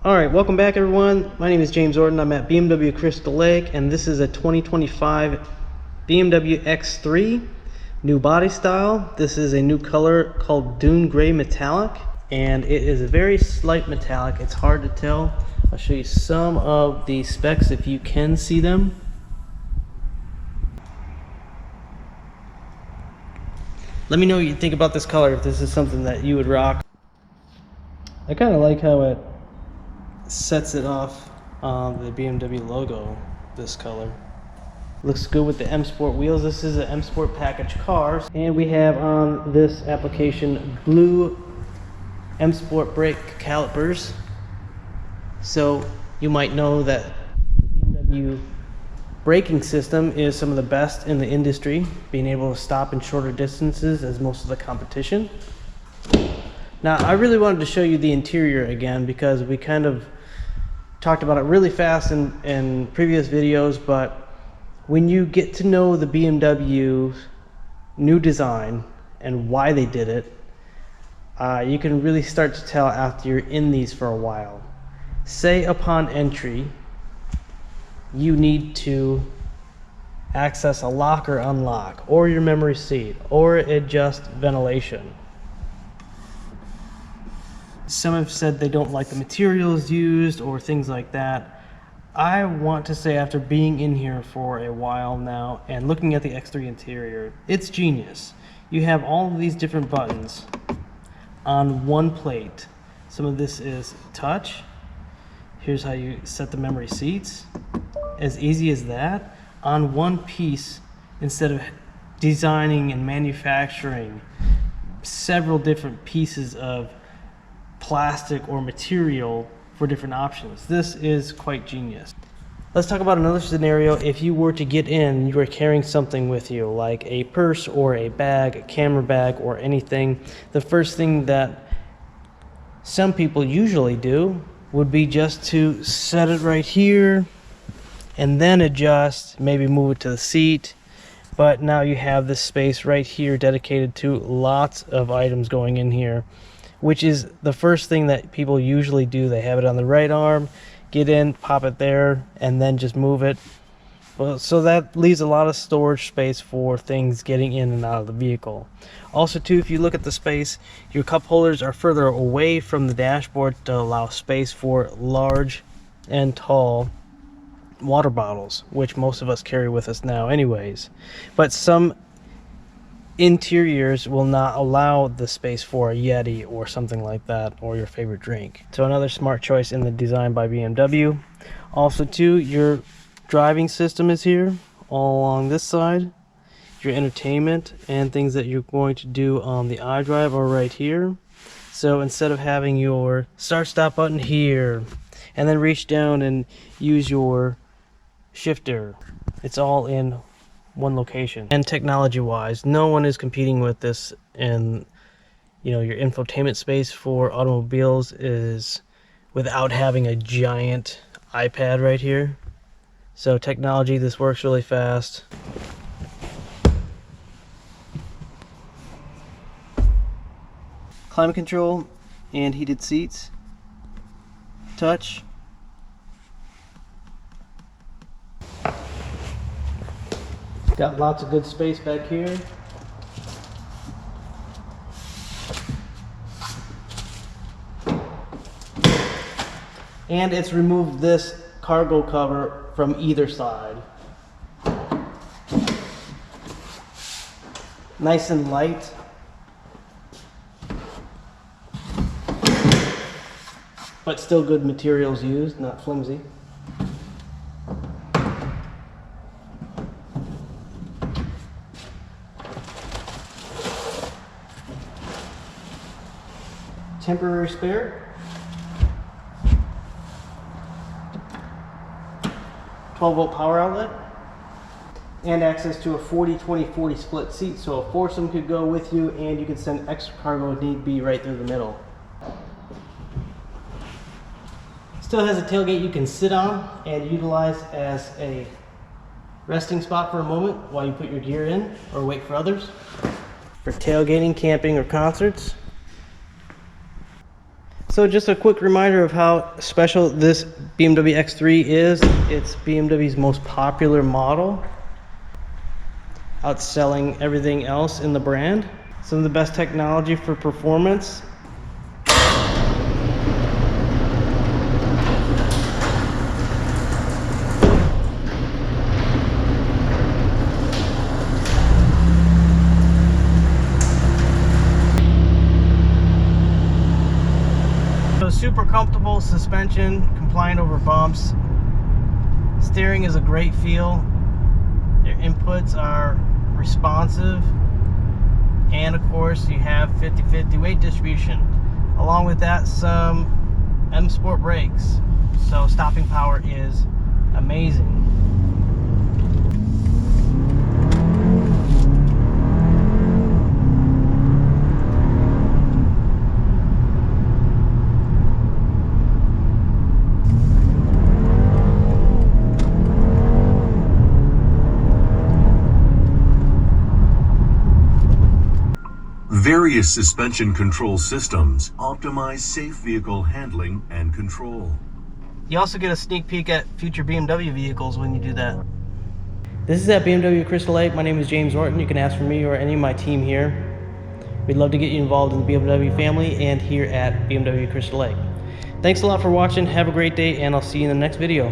Alright, welcome back everyone. My name is James Orton. I'm at BMW Crystal Lake, and this is a 2025 BMW X3 new body style. This is a new color called Dune Gray Metallic, and it is a very slight metallic. It's hard to tell. I'll show you some of the specs if you can see them. Let me know what you think about this color, if this is something that you would rock. I kind of like how it sets it off on the BMW logo, this color. Looks good with the M Sport wheels. This is an M Sport package car. And we have on this application blue M Sport brake calipers. So you might know that BMW braking system is some of the best in the industry, being able to stop in shorter distances as most of the competition. Now, I really wanted to show you the interior again because we kind of talked about it really fast in previous videos, but when you get to know the BMW new design and why they did it, you can really start to tell after you're in these for a while. Say upon entry, you need to access a lock or unlock, or your memory seat, or adjust ventilation. Some have said they don't like the materials used or things like that. I want to say, after being in here for a while now and looking at the X3 interior, it's genius. You have all of these different buttons on one plate. Some of this is touch. Here's how you set the memory seats. As easy as that, on one piece, instead of designing and manufacturing several different pieces of plastic or material for different options. This is quite genius. Let's talk about another scenario. If you were to get in, you were carrying something with you, like a purse or a bag, a camera bag, or anything. The first thing that some people usually do would be just to set it right here and then adjust, maybe move it to the seat. But now you have this space right here dedicated to lots of items going in here, which is the first thing that people usually do. They have it on the right arm, get in, pop it there, and then just move it. Well, so that leaves a lot of storage space for things getting in and out of the vehicle. Also too, if you look at the space, your cup holders are further away from the dashboard to allow space for large and tall water bottles, which most of us carry with us now anyways. But some interiors will not allow the space for a Yeti or something like that, or your favorite drink. So another smart choice in the design by BMW. Also too, your driving system is here all along this side. Your entertainment and things that you're going to do on the iDrive are right here. So instead of having your start stop button here and then reach down and use your shifter, it's all in one location. And technology wise, no one is competing with this. And your infotainment space for automobiles is without having a giant iPad right here. So technology, this works really fast. Climate control and heated seats, touch. Got lots of good space back here. And it's removed this cargo cover from either side. Nice and light. But still good materials used, not flimsy. Temporary spare, 12-volt power outlet, and access to a 40-20-40 split seat, so a foursome could go with you, and you can send extra cargo if need be right through the middle. Still has a tailgate you can sit on and utilize as a resting spot for a moment while you put your gear in or wait for others. For tailgating, camping, or concerts. So just a quick reminder of how special this BMW X3 is. It's BMW's most popular model, outselling everything else in the brand. Some of the best technology for performance. Super comfortable suspension, compliant over bumps. Steering is a great feel. Your inputs are responsive, and of course you have 50-50 weight distribution. Along with that, some M Sport brakes, so stopping power is amazing. Various suspension control systems optimize safe vehicle handling and control. You also get a sneak peek at future BMW vehicles when you do that. This is at BMW Crystal Lake. My name is James Norton. You can ask for me or any of my team here. We'd love to get you involved in the BMW family and here at BMW Crystal Lake. Thanks a lot for watching. Have a great day, and I'll see you in the next video.